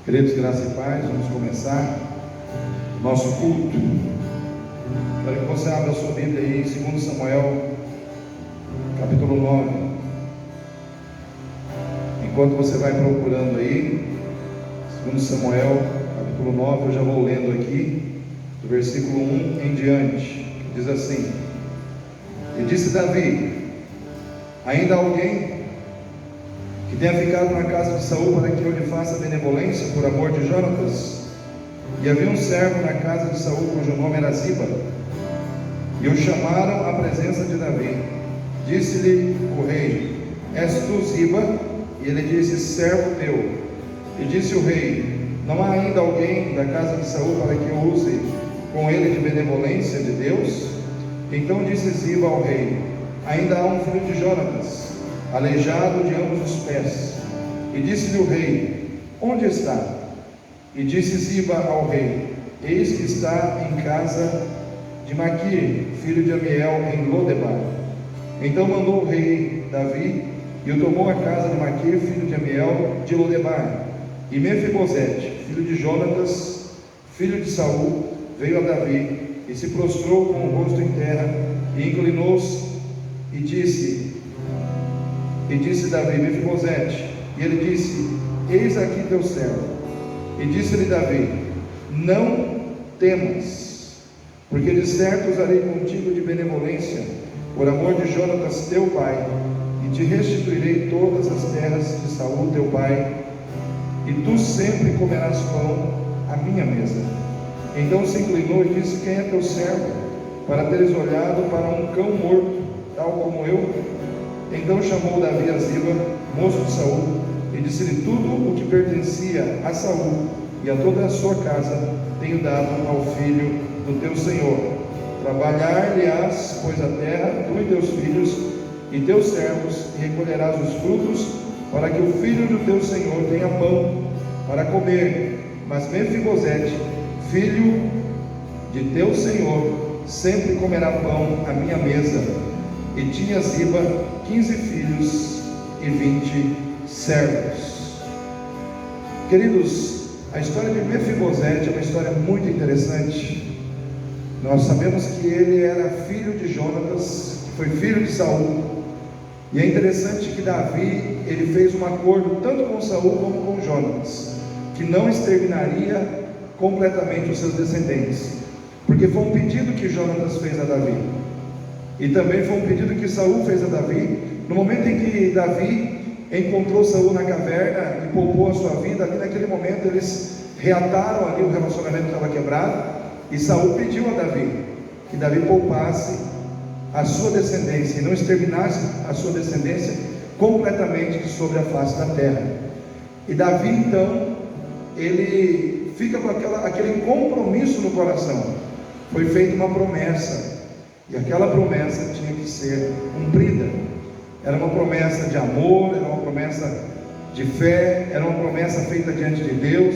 Queridos, graça e paz, vamos começar o nosso culto. Quero que você abra a sua Bíblia aí em 2 Samuel, capítulo 9. Enquanto você vai procurando aí, 2 Samuel, capítulo 9, eu já vou lendo aqui, do versículo 1 em diante, que diz assim: E disse Davi: ainda há alguém que tenha ficado na casa de Saul para que eu lhe faça benevolência por amor de Jonatas? E havia um servo na casa de Saul cujo nome era Ziba, e o chamaram à presença de Davi. Disse-lhe o rei: És tu Ziba? E ele disse: servo teu. E disse o rei: não há ainda alguém da casa de Saul para que eu use com ele de benevolência de Deus? Então disse Ziba ao rei: ainda há um filho de Jonatas, aleijado de ambos os pés. E disse-lhe o rei: onde está? E disse Ziba ao rei: eis que está em casa de Maquir, filho de Amiel, em Lodebar. Então mandou o rei Davi, e o tomou à casa de Maquir, filho de Amiel, de Lodebar. E Mefibosete, filho de Jonatas, filho de Saul, veio a Davi, e se prostrou com o rosto em terra, e inclinou-se, e disse Davi: Mefibosete. E ele disse: eis aqui teu servo. E disse-lhe Davi: não temas, porque de certo usarei contigo de benevolência, por amor de Jonatas teu pai, e te restituirei todas as terras de Saul teu pai, e tu sempre comerás pão à minha mesa. Então se inclinou e disse: quem é teu servo, para teres olhado para um cão morto, tal como eu? Então chamou Davi a Ziba, moço de Saul, e disse-lhe: tudo o que pertencia a Saul e a toda a sua casa tenho dado ao filho do teu senhor. Trabalhar-lhe-ás, pois, a terra, tu e teus filhos e teus servos, e recolherás os frutos, para que o filho do teu senhor tenha pão para comer. Mas Mefibosete, filho de teu senhor, sempre comerá pão à minha mesa. E tinha Ziba 15 filhos e 20 servos. Queridos, a história de Mefibosete é uma história muito interessante. Nós sabemos que ele era filho de Jonatas, que foi filho de Saul. E é interessante que Davi, ele fez um acordo tanto com Saul como com Jonatas, que não exterminaria completamente os seus descendentes, porque foi um pedido que Jonatas fez a Davi, e também foi um pedido que Saul fez a Davi. No momento em que Davi encontrou Saul na caverna e poupou a sua vida, ali naquele momento eles reataram ali o relacionamento que estava quebrado, e Saul pediu a Davi que Davi poupasse a sua descendência e não exterminasse a sua descendência completamente sobre a face da terra. E Davi então, ele fica com aquele compromisso no coração. Foi feita uma promessa, e aquela promessa tinha que ser cumprida. Era uma promessa de amor, era uma promessa de fé, era uma promessa feita diante de Deus.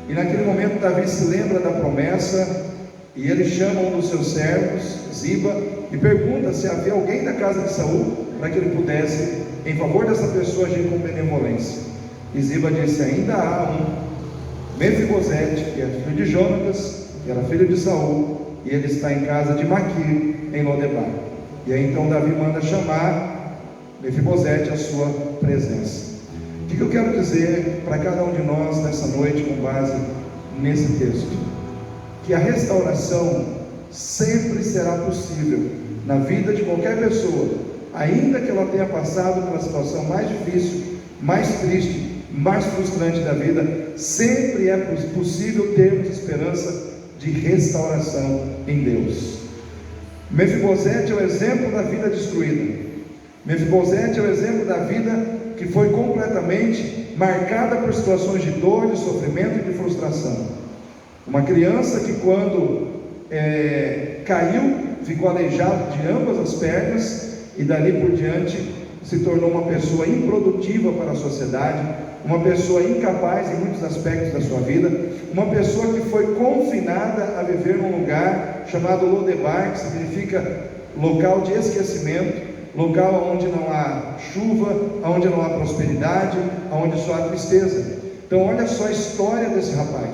E naquele momento Davi se lembra da promessa, e ele chama um dos seus servos, Ziba, e pergunta se havia alguém da casa de Saul para que ele pudesse, em favor dessa pessoa, agir com benevolência. E Ziba disse: ainda há um Mefibosete, que é filho de Jonatas, que era filho de Saul, e ele está em casa de Maquir, em Lodebar. E aí então Davi manda chamar Mefibosete à sua presença. O que eu quero dizer para cada um de nós nessa noite, com base nesse texto? Que a restauração sempre será possível na vida de qualquer pessoa, ainda que ela tenha passado pela situação mais difícil, mais triste, mais frustrante da vida. Sempre é possível termos esperança de restauração em Deus. Mefibosete é o exemplo da vida destruída. Mefibosete é o exemplo da vida que foi completamente marcada por situações de dor, de sofrimento e de frustração. Uma criança que, quando caiu, ficou aleijado de ambas as pernas, e dali por diante se tornou uma pessoa improdutiva para a sociedade, uma pessoa incapaz em muitos aspectos da sua vida, uma pessoa que foi confinada a viver num lugar chamado Lodebar, que significa local de esquecimento, local onde não há chuva, onde não há prosperidade, onde só há tristeza. Então olha só a história desse rapaz.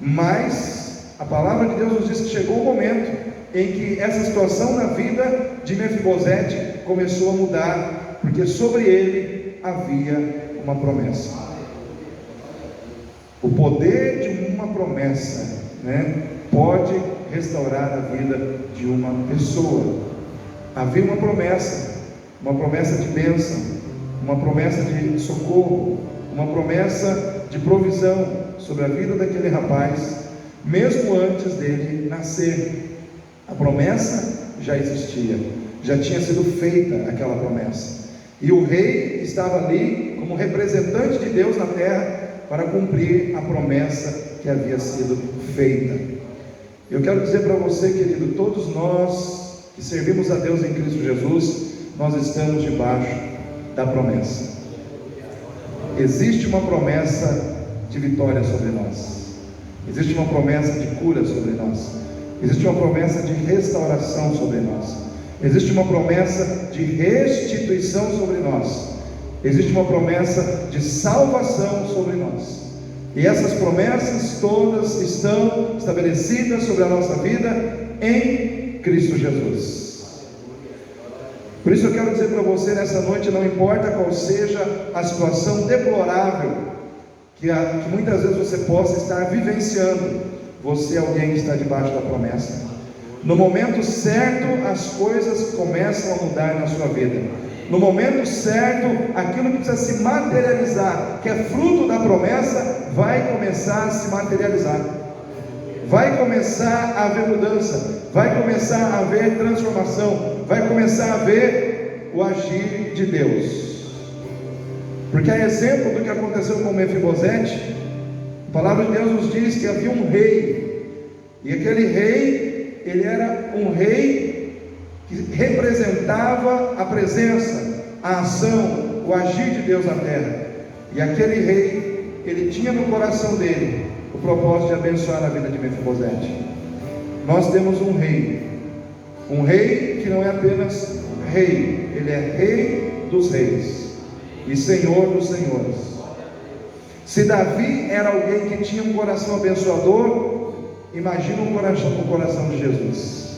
Mas a palavra de Deus nos diz que chegou o momento em que essa situação na vida de Mefibosete começou a mudar, porque sobre ele havia uma promessa. O poder de uma promessa, pode restaurar a vida de uma pessoa. Havia uma promessa de bênção, uma promessa de socorro, uma promessa de provisão sobre a vida daquele rapaz, mesmo antes dele nascer. A promessa já existia, já tinha sido feita aquela promessa, e o rei estava ali como representante de Deus na terra para cumprir a promessa que havia sido feita. Eu quero dizer para você, querido, todos nós que servimos a Deus em Cristo Jesus, nós estamos debaixo da promessa. Existe uma promessa de vitória sobre nós, existe uma promessa de cura sobre nós, existe uma promessa de restauração sobre nós, existe uma promessa de restituição sobre nós, existe uma promessa de salvação sobre nós, e essas promessas todas estão estabelecidas sobre a nossa vida em Cristo Jesus. Por isso eu quero dizer para você nessa noite, não importa qual seja a situação deplorável que muitas vezes você possa estar vivenciando, você é alguém que está debaixo da promessa. No momento certo, as coisas começam a mudar na sua vida. No momento certo, aquilo que precisa se materializar, que é fruto da promessa, vai começar a se materializar. Vai começar a haver mudança, vai começar a haver transformação, vai começar a haver o agir de Deus. Porque a exemplo do que aconteceu com Mefibosete, a palavra de Deus nos diz que havia um rei, e aquele rei, ele era um rei que representava a presença, a ação, o agir de Deus na terra. E aquele rei, ele tinha no coração dele o propósito de abençoar a vida de Mefibosete. Nós temos um rei que não é apenas rei, ele é rei dos reis e senhor dos senhores. Se Davi era alguém que tinha um coração abençoador, imagina o coração de Jesus.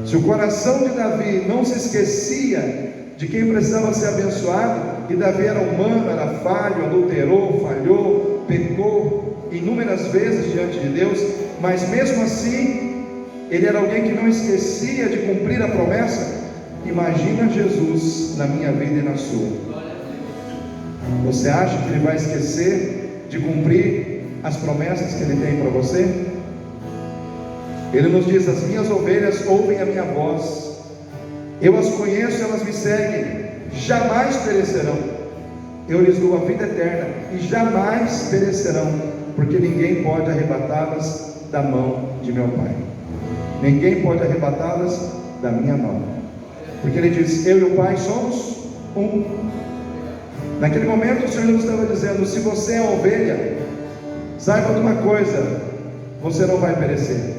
Se o coração de Davi não se esquecia de quem precisava ser abençoado, e Davi era humano, era falho, adulterou, falhou, pecou inúmeras vezes diante de Deus, mas mesmo assim, ele era alguém que não esquecia de cumprir a promessa. Imagina Jesus na minha vida e na sua. Você acha que ele vai esquecer de cumprir as promessas que ele tem para você? Ele nos diz: as minhas ovelhas ouvem a minha voz, eu as conheço, elas me seguem, jamais perecerão, eu lhes dou a vida eterna e jamais perecerão, porque ninguém pode arrebatá-las da mão de meu Pai. Ninguém pode arrebatá-las da minha mão, porque ele diz: eu e o Pai somos um. Naquele momento o Senhor nos estava dizendo: se você é ovelha, saiba de uma coisa, você não vai perecer.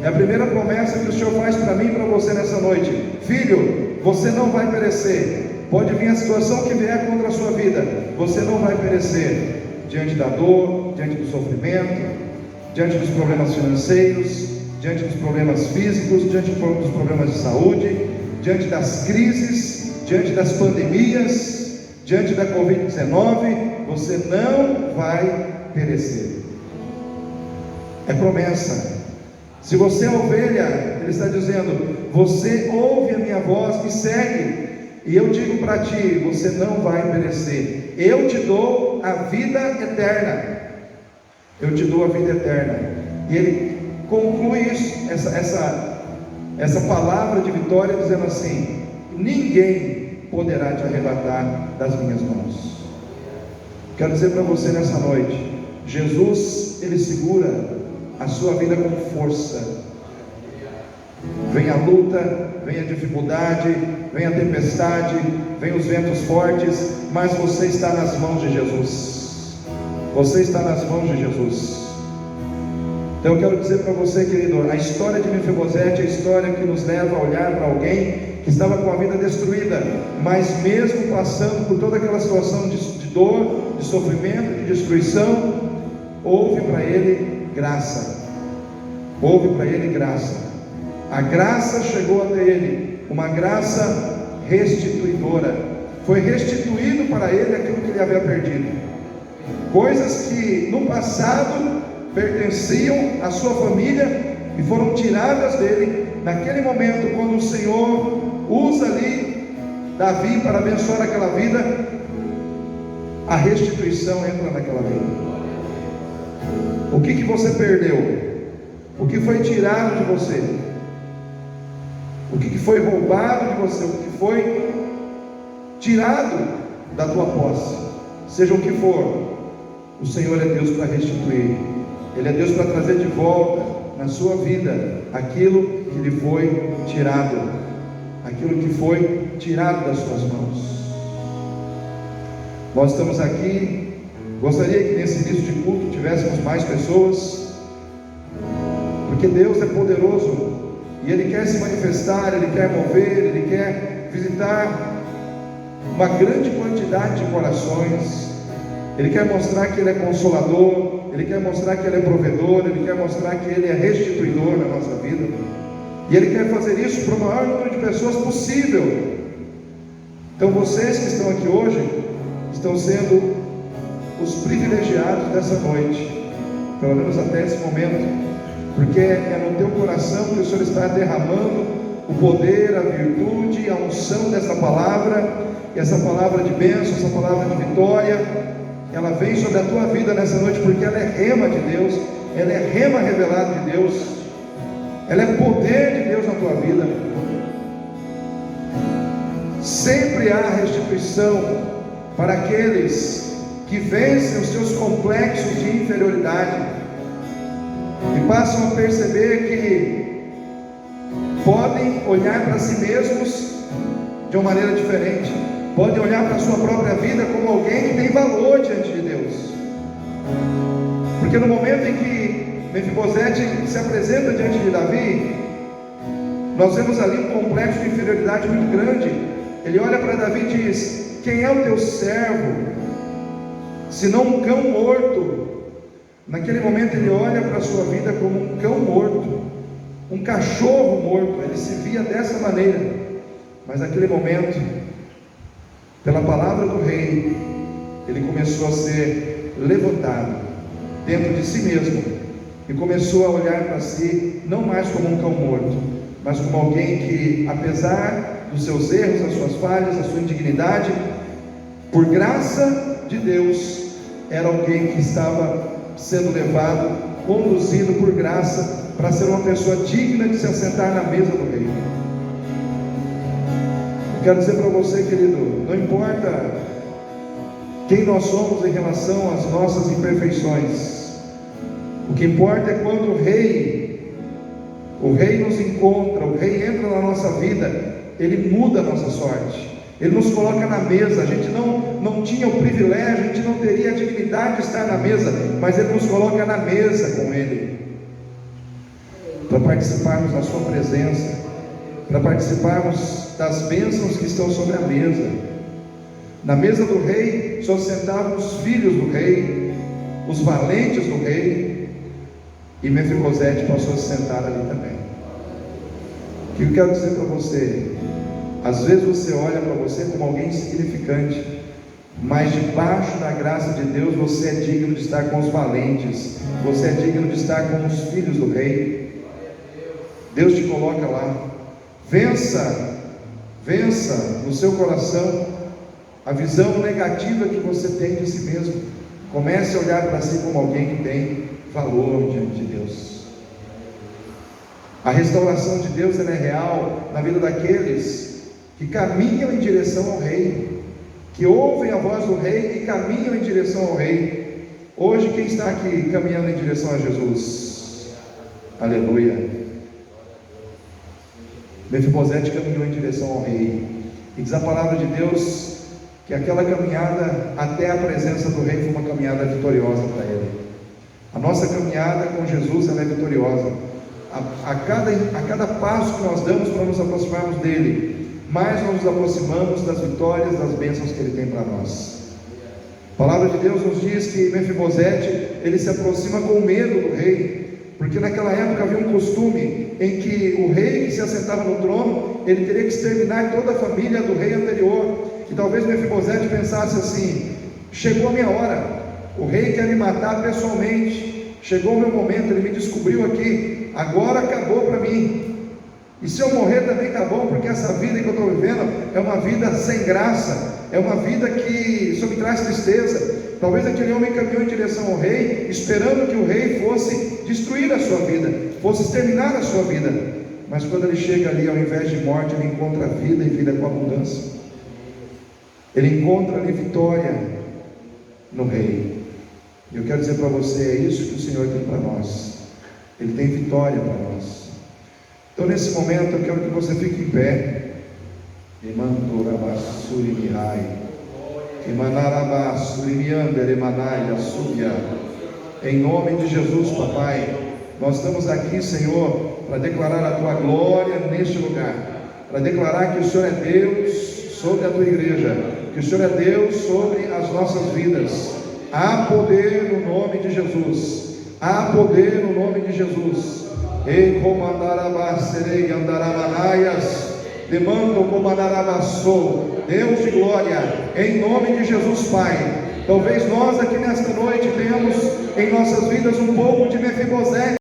É a primeira promessa que o Senhor faz para mim e para você nessa noite: filho, você não vai perecer. Pode vir a situação que vier contra a sua vida, você não vai perecer diante da dor, diante do sofrimento, diante dos problemas financeiros, diante dos problemas físicos, diante dos problemas de saúde, diante das crises, diante das pandemias, diante da Covid-19, você não vai perecer. É promessa. Se você é ovelha, ele está dizendo: você ouve a minha voz, me segue, e eu digo para ti, você não vai perecer. Eu te dou a vida eterna. Eu te dou a vida eterna. E ele conclui isso, essa palavra de vitória, dizendo assim: ninguém poderá te arrebatar das minhas mãos. Quero dizer para você nessa noite: Jesus, ele segura a sua vida com força. Vem a luta, vem a dificuldade, vem a tempestade, vem os ventos fortes, mas você está nas mãos de Jesus. Você está nas mãos de Jesus. Então eu quero dizer para você, querido, a história de Mefibosete é a história que nos leva a olhar para alguém que estava com a vida destruída, mas mesmo passando por toda aquela situação de dor, de sofrimento, de destruição, houve para ele graça. Houve para ele graça. A graça chegou até ele, uma graça restituidora. Foi restituído para ele aquilo que ele havia perdido. Coisas que no passado pertenciam à sua família e foram tiradas dele. Naquele momento, quando o Senhor usa ali Davi para abençoar aquela vida, a restituição entra naquela vida. O que você perdeu? O que foi tirado de você? O que foi roubado de você? O que foi tirado da tua posse? Seja o que for, o Senhor é Deus para restituir. Ele é Deus para trazer de volta na sua vida aquilo que lhe foi tirado, aquilo que foi tirado das suas mãos. Nós estamos aqui. Gostaria que nesse início de culto tivéssemos mais pessoas, porque Deus é poderoso e Ele quer se manifestar, Ele quer mover, Ele quer visitar uma grande quantidade de corações. Ele quer mostrar que Ele é consolador, Ele quer mostrar que Ele é provedor, Ele quer mostrar que Ele é restituidor na nossa vida, e Ele quer fazer isso para o maior número de pessoas possível. Então vocês que estão aqui hoje estão sendo os privilegiados dessa noite, pelo menos até esse momento, porque é no teu coração que o Senhor está derramando o poder, a virtude, a unção dessa palavra, e essa palavra de bênção, essa palavra de vitória, ela vem sobre a tua vida nessa noite, porque ela é rema de Deus, ela é rema revelado de Deus, ela é poder de Deus na tua vida. Sempre há restituição para aqueles que vencem os seus complexos de inferioridade e passam a perceber que podem olhar para si mesmos de uma maneira diferente, podem olhar para a sua própria vida como alguém que tem valor diante de Deus. Porque no momento em que Mefibosete se apresenta diante de Davi, nós vemos ali um complexo de inferioridade muito grande. Ele olha para Davi e diz: quem é o teu servo, senão um cão morto? Naquele momento ele olha para a sua vida como um cão morto, um cachorro morto. Ele se via dessa maneira. Mas naquele momento, pela palavra do rei, ele começou a ser levantado dentro de si mesmo e começou a olhar para si não mais como um cão morto, mas como alguém que, apesar dos seus erros, das suas falhas, da sua indignidade, por graça de Deus, era alguém que estava sendo levado, conduzido por graça, para ser uma pessoa digna de se assentar na mesa do rei. Eu quero dizer para você, querido, não importa quem nós somos em relação às nossas imperfeições, o que importa é quando o rei nos encontra, o rei entra na nossa vida, ele muda a nossa sorte, ele nos coloca na mesa. A gente não tinha o privilégio, a gente não teria a dignidade de estar na mesa, mas ele nos coloca na mesa com ele, para participarmos da sua presença, para participarmos das bênçãos que estão sobre a mesa. Na mesa do rei só sentavam os filhos do rei, os valentes do rei, e Mefibosete passou a se sentar ali também. O que eu quero dizer para você? Às vezes você olha para você como alguém insignificante, mas debaixo da graça de Deus você é digno de estar com os valentes, você é digno de estar com os filhos do rei. Deus te coloca lá. Vença no seu coração a visão negativa que você tem de si mesmo. Comece a olhar para si como alguém que tem valor diante de Deus. A restauração de Deus, ela é real na vida daqueles que caminham em direção ao rei, que ouvem a voz do rei e caminham em direção ao rei. Hoje quem está aqui caminhando em direção a Jesus? Aleluia. Mefibosete caminhou em direção ao rei, e diz a palavra de Deus que aquela caminhada até a presença do rei foi uma caminhada vitoriosa para ele. A nossa caminhada com Jesus, ela é vitoriosa. A cada passo que nós damos para nos aproximarmos dele, mais nós nos aproximamos das vitórias, das bênçãos que ele tem para nós. A palavra de Deus nos diz que Mefibosete, ele se aproxima com medo do rei, porque naquela época havia um costume em que o rei que se assentava no trono, ele teria que exterminar toda a família do rei anterior. E talvez Mefibosete pensasse assim: chegou a minha hora, o rei quer me matar pessoalmente, chegou o meu momento, ele me descobriu aqui, agora acabou para mim. E se eu morrer também está bom, porque essa vida que eu estou vivendo é uma vida sem graça, é uma vida que só me traz tristeza. Talvez aquele homem caminhou em direção ao rei, esperando que o rei fosse destruir a sua vida, fosse exterminar a sua vida. Mas quando ele chega ali, ao invés de morte, ele encontra vida e vida com abundância. Ele encontra ali vitória no rei. E eu quero dizer para você, é isso que o Senhor tem para nós. Ele tem vitória para nós. Então nesse momento eu quero que você fique em pé. Em nome de Jesus, papai, nós estamos aqui, Senhor, para declarar a tua glória neste lugar, para declarar que o Senhor é Deus sobre a tua igreja, que o Senhor é Deus sobre as nossas vidas. Há poder no nome de Jesus, há poder no nome de Jesus. E comandarabasserei andaramanaias, demando comandarabassou, Deus de glória, em nome de Jesus, Pai. Talvez nós aqui nesta noite tenhamos em nossas vidas um pouco de Mefibosete.